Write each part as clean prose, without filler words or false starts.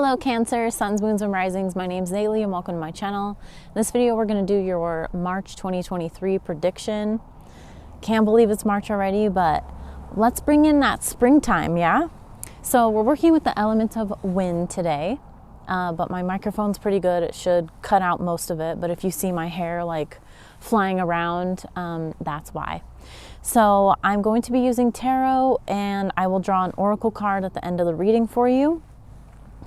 Hello Cancer, suns, moons, and risings. My name's Zayleigh and welcome to my channel. In this video we're going to do your March 2023 prediction. Can't believe it's March already, but let's bring in that springtime, yeah? So we're working with the element of wind today, but my microphone's pretty good. It should cut out most of it, but if you see my hair like flying around, that's why. So I'm going to be using tarot, and I will draw an oracle card at the end of the reading for you.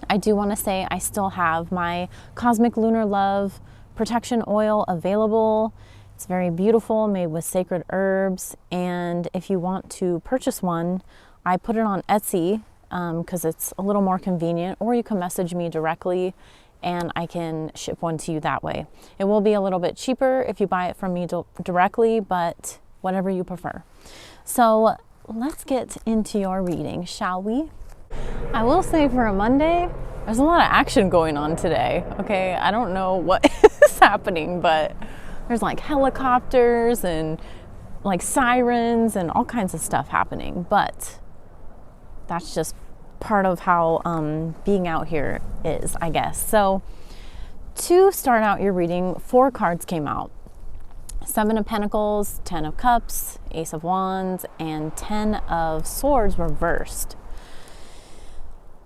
I do want to say I still have my Cosmic Lunar Love protection oil available. It's very beautiful, made with sacred herbs, and if you want to purchase one, I put it on Etsy because it's a little more convenient, or you can message me directly and I can ship one to you that way. It will be a little bit cheaper if you buy it from me directly, but whatever you prefer. So let's get into your reading, shall we? I will say for a Monday, there's a lot of action going on today, okay? I don't know what is happening, but there's like helicopters and like sirens and all kinds of stuff happening, but that's just part of how being out here is, I guess. So to start out your reading, 4 cards came out. 7 of Pentacles, 10 of Cups, Ace of Wands, and 10 of Swords reversed.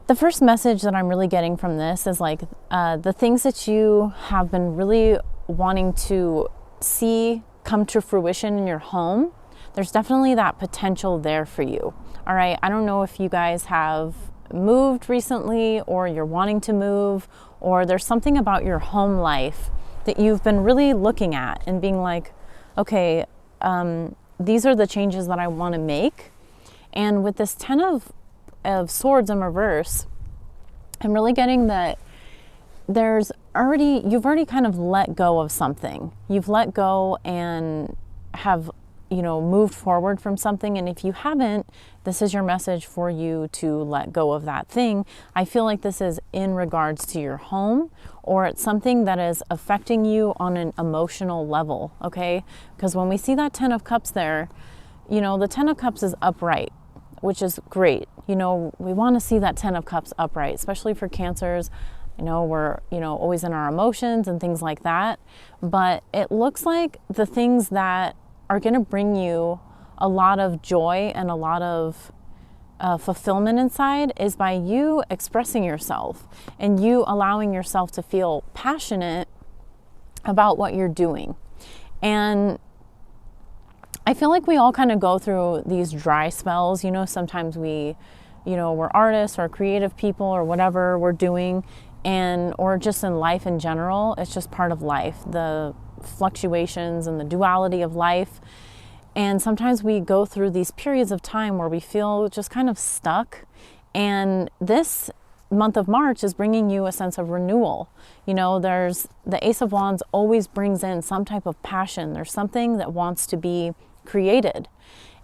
The first message that I'm really getting from this is like the things that you have been really wanting to see come to fruition in your home. There's definitely that potential there for you. All right. I don't know if you guys have moved recently, or you're wanting to move, or there's something about your home life that you've been really looking at and being like, okay, these are the changes that I want to make. And with this 10 of Swords in reverse, I'm really getting that you've already kind of let go of something. You've let go and have, moved forward from something. And if you haven't, this is your message for you to let go of that thing. I feel like this is in regards to your home, or it's something that is affecting you on an emotional level, okay? Because when we see that 10 of Cups there, the 10 of Cups is upright, which is great. We want to see that 10 of Cups upright, especially for Cancers. We're, always in our emotions and things like that. But it looks like the things that are going to bring you a lot of joy and a lot of fulfillment inside is by you expressing yourself and you allowing yourself to feel passionate about what you're doing. And I feel like we all kind of go through these dry spells. Sometimes we're artists or creative people or whatever we're doing, or just in life in general. It's just part of life, the fluctuations and the duality of life. And sometimes we go through these periods of time where we feel just kind of stuck. And this month of March is bringing you a sense of renewal. There's the Ace of Wands always brings in some type of passion. There's something that wants to be created.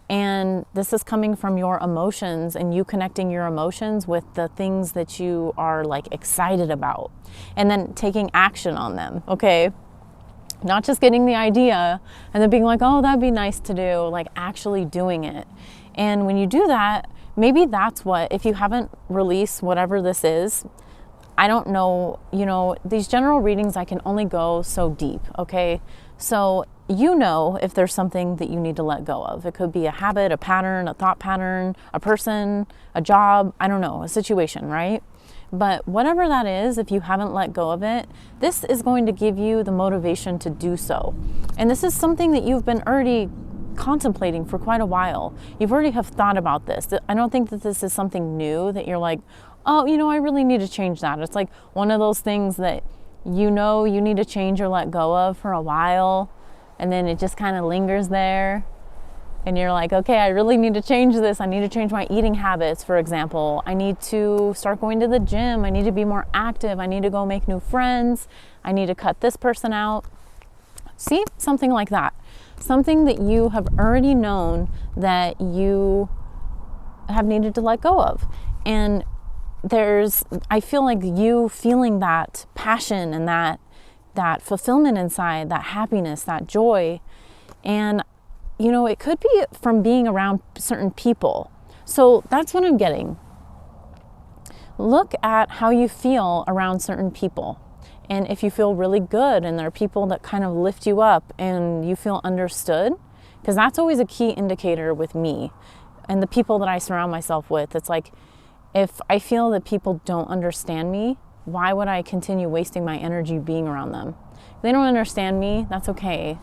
And this is coming from your emotions and you connecting your emotions with the things that you are like excited about and then taking action on them, okay? Not just getting the idea and then being like, oh, that'd be nice to do, like actually doing it. And when you do that, maybe that's what, if you haven't released whatever this is, I don't know, these general readings, I can only go so deep, okay? So if there's something that you need to let go of. It could be a habit, a pattern, a thought pattern, a person, a job, I don't know, a situation, right? But whatever that is, if you haven't let go of it, this is going to give you the motivation to do so. And this is something that you've been already contemplating for quite a while. You've already have thought about this. I don't think that this is something new that you're like, oh, I really need to change that. It's like one of those things that you need to change or let go of for a while, and then it just kind of lingers there. And you're like, okay, I really need to change this. I need to change my eating habits, for example. I need to start going to the gym. I need to be more active. I need to go make new friends. I need to cut this person out. See, something like that. Something that you have already known that you have needed to let go of. And I feel like you feeling that passion and that fulfillment inside, that happiness, that joy. And, it could be from being around certain people. So that's what I'm getting. look at how you feel around certain people. And if you feel really good and there are people that kind of lift you up and you feel understood, because that's always a key indicator with me and the people that I surround myself with. It's like, if I feel that people don't understand me, why would I continue wasting my energy being around them? If they don't understand me, that's okay.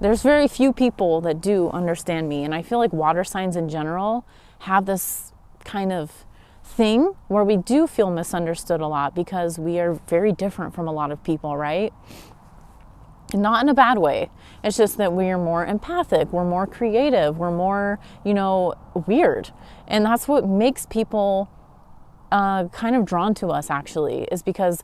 There's very few people that do understand me. And I feel like water signs in general have this kind of thing where we do feel misunderstood a lot because we are very different from a lot of people, right? Not in a bad way. It's just that we are more empathic, we're more creative, we're more, weird. And that's what makes people kind of drawn to us, actually, is because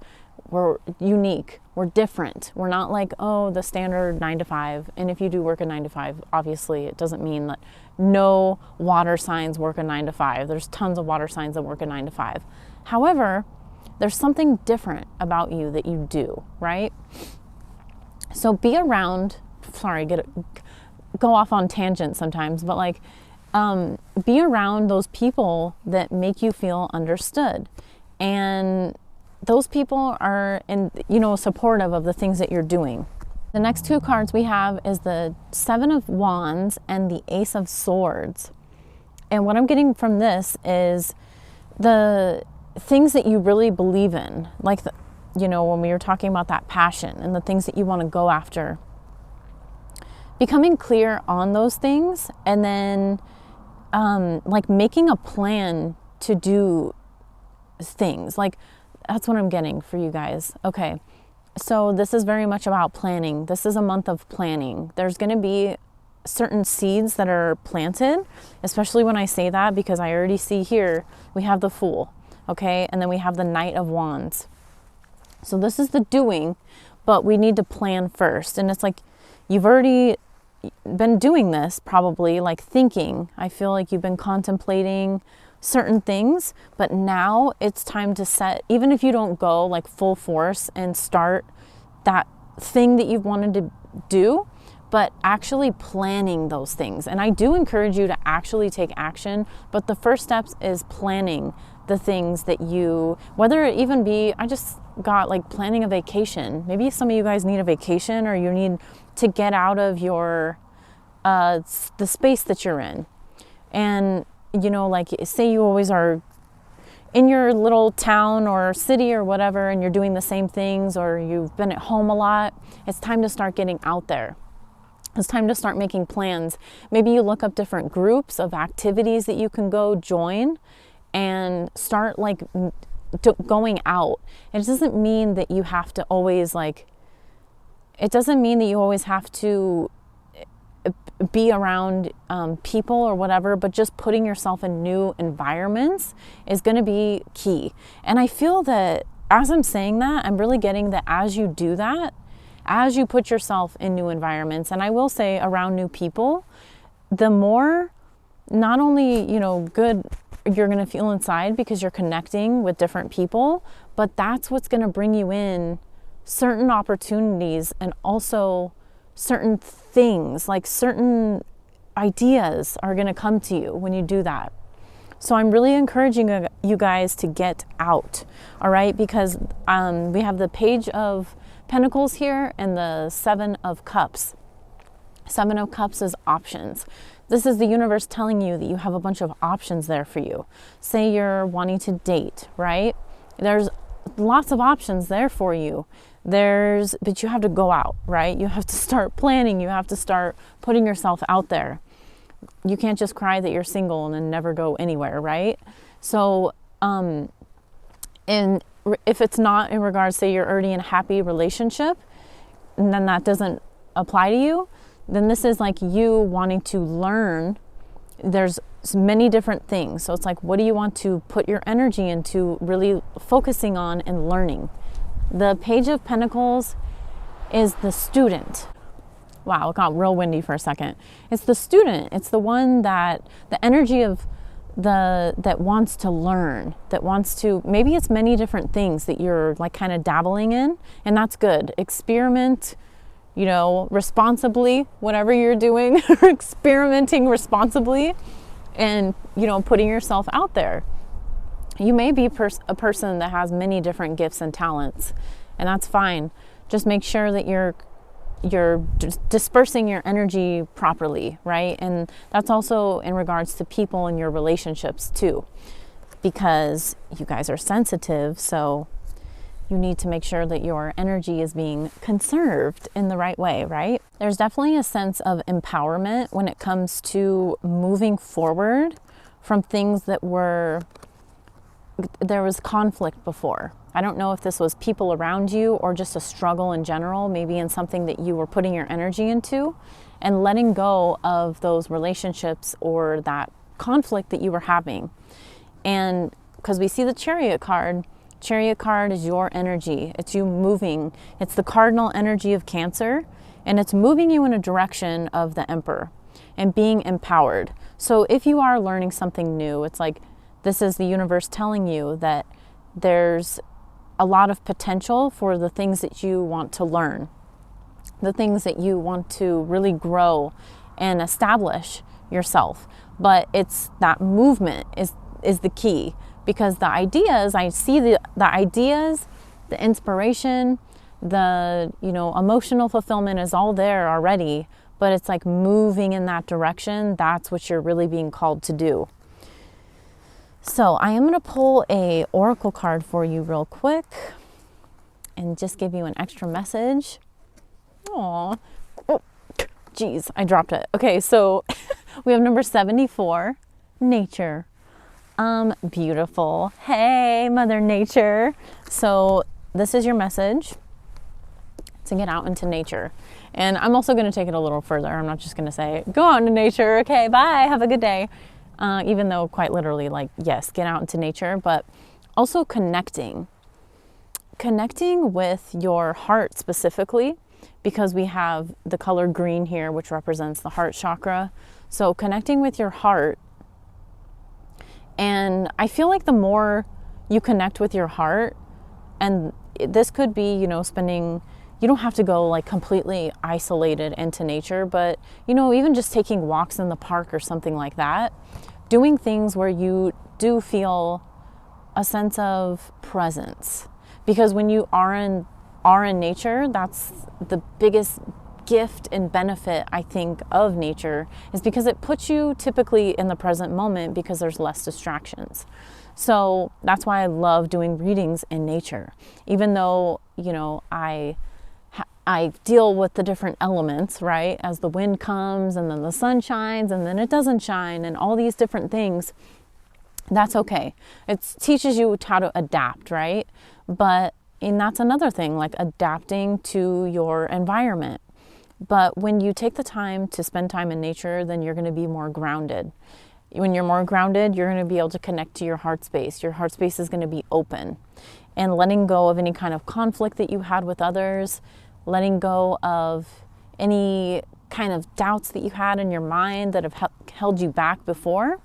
we're unique, we're different. We're not like, oh, the standard 9 to 5. And if you do work a 9 to 5, obviously it doesn't mean that no water signs work a 9 to 5. There's tons of water signs that work a 9 to 5. However, there's something different about you that you do, right? So be around, go off on tangents sometimes, but be around those people that make you feel understood. And those people are supportive of the things that you're doing. The next 2 cards we have is the 7 of Wands and the Ace of Swords. And what I'm getting from this is the things that you really believe in, like when we were talking about that passion and the things that you want to go after. Becoming clear on those things, and then making a plan to do things. That's what I'm getting for you guys. Okay, so this is very much about planning. This is a month of planning. There's going to be certain seeds that are planted, especially when I say that, because I already see here we have the Fool, okay? And then we have the Knight of Wands. So this is the doing, but we need to plan first. And it's like you've already been doing this, probably, thinking. I feel like you've been contemplating certain things, but now it's time to set, even if you don't go full force and start that thing that you've wanted to do, but actually planning those things. And I do encourage you to actually take action, but the first steps is planning the things that whether it even be, I just got planning a vacation. Maybe some of you guys need a vacation, or you need to get out of your, the space that you're in. And say you always are in your little town or city or whatever, and you're doing the same things, or you've been at home a lot. It's time to start getting out there. It's time to start making plans. Maybe you look up different groups of activities that you can go join and start going out. It doesn't mean that you have to always have to be around people or whatever, but just putting yourself in new environments is going to be key. And I feel that as I'm saying that, I'm really getting that as you do that, as you put yourself in new environments, and I will say around new people, the more not only, good you're going to feel inside because you're connecting with different people, but that's what's going to bring you in certain opportunities, and also certain things, certain ideas are going to come to you when you do that. So I'm really encouraging you guys to get out, all right? Because we have the Page of Pentacles here and the 7 of Cups. 7 of Cups is options. This is the universe telling you that you have a bunch of options there for you. Say you're wanting to date, right? There's lots of options there for you. But you have to go out, right? You have to start planning. You have to start putting yourself out there. You can't just cry that you're single and then never go anywhere, right? So, and if it's not in regards, say you're already in a happy relationship, and then that doesn't apply to you, then this is you wanting to learn. There's many different things. So it's what do you want to put your energy into really focusing on and learning? The Page of Pentacles is the student. Wow, it got real windy for a second. It's the student. It's the one that, the energy of that wants to learn, that wants to, maybe it's many different things that you're kind of dabbling in, and that's good. Experiment, responsibly, whatever you're doing, experimenting responsibly, and, putting yourself out there. You may be a person that has many different gifts and talents, and that's fine. Just make sure that you're dispersing your energy properly, right? And that's also in regards to people and your relationships too, because you guys are sensitive, so you need to make sure that your energy is being conserved in the right way, right? There's definitely a sense of empowerment when it comes to moving forward from things that there was conflict before. I don't know if this was people around you or just a struggle in general, maybe in something that you were putting your energy into, and letting go of those relationships or that conflict that you were having. And because we see the Chariot card is your energy. It's you moving. It's the cardinal energy of Cancer, and it's moving you in a direction of the Emperor and being empowered. So if you are learning something new, it's like this is the universe telling you that there's a lot of potential for the things that you want to learn, the things that you want to really grow and establish yourself. But it's that movement is the key, because the ideas, I see the ideas, the inspiration, the emotional fulfillment is all there already, but it's like moving in that direction. That's what you're really being called to do. So I am going to pull a oracle card for you real quick and just give you an extra message. Aw. Oh, geez, I dropped it. Okay, so we have number 74, nature. Beautiful. Hey, Mother Nature. So this is your message to get out into nature. And I'm also going to take it a little further. I'm not just going to say, go out into nature. Okay, bye. Have a good day. Even though quite literally, like, yes, get out into nature, but also connecting with your heart specifically, because we have the color green here, which represents the heart chakra. So connecting with your heart. And I feel like the more you connect with your heart, and this could be, spending, you don't have to go like completely isolated into nature, but, even just taking walks in the park or something like that, doing things where you do feel a sense of presence. Because when you are in nature, that's the biggest gift and benefit, I think, of nature, is because it puts you typically in the present moment, because there's less distractions. So that's why I love doing readings in nature, even though, I deal with the different elements, right? As the wind comes and then the sun shines and then it doesn't shine and all these different things, that's okay. It teaches you how to adapt, right? And that's another thing, like adapting to your environment. But when you take the time to spend time in nature, then you're going to be more grounded. When you're more grounded, you're going to be able to connect to your heart space. Your heart space is going to be open, and letting go of any kind of conflict that you had with others, letting go of any kind of doubts that you had in your mind that have held you back before,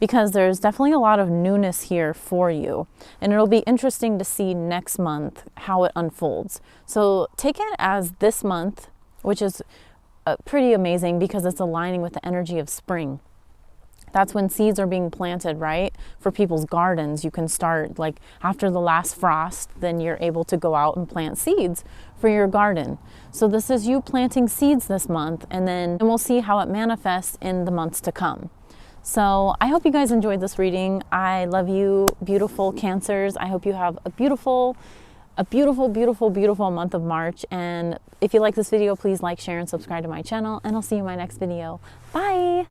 because there's definitely a lot of newness here for you. And it'll be interesting to see next month how it unfolds. So take it as this month, which is pretty amazing because it's aligning with the energy of spring. That's when seeds are being planted, right? For people's gardens, you can start like after the last frost, then you're able to go out and plant seeds for your garden. So this is you planting seeds this month, and we'll see how it manifests in the months to come. So I hope you guys enjoyed this reading. I love you, beautiful Cancers. I hope you have a beautiful, beautiful month of March. And if you like this video, please like, share, and subscribe to my channel, and I'll see you in my next video. Bye.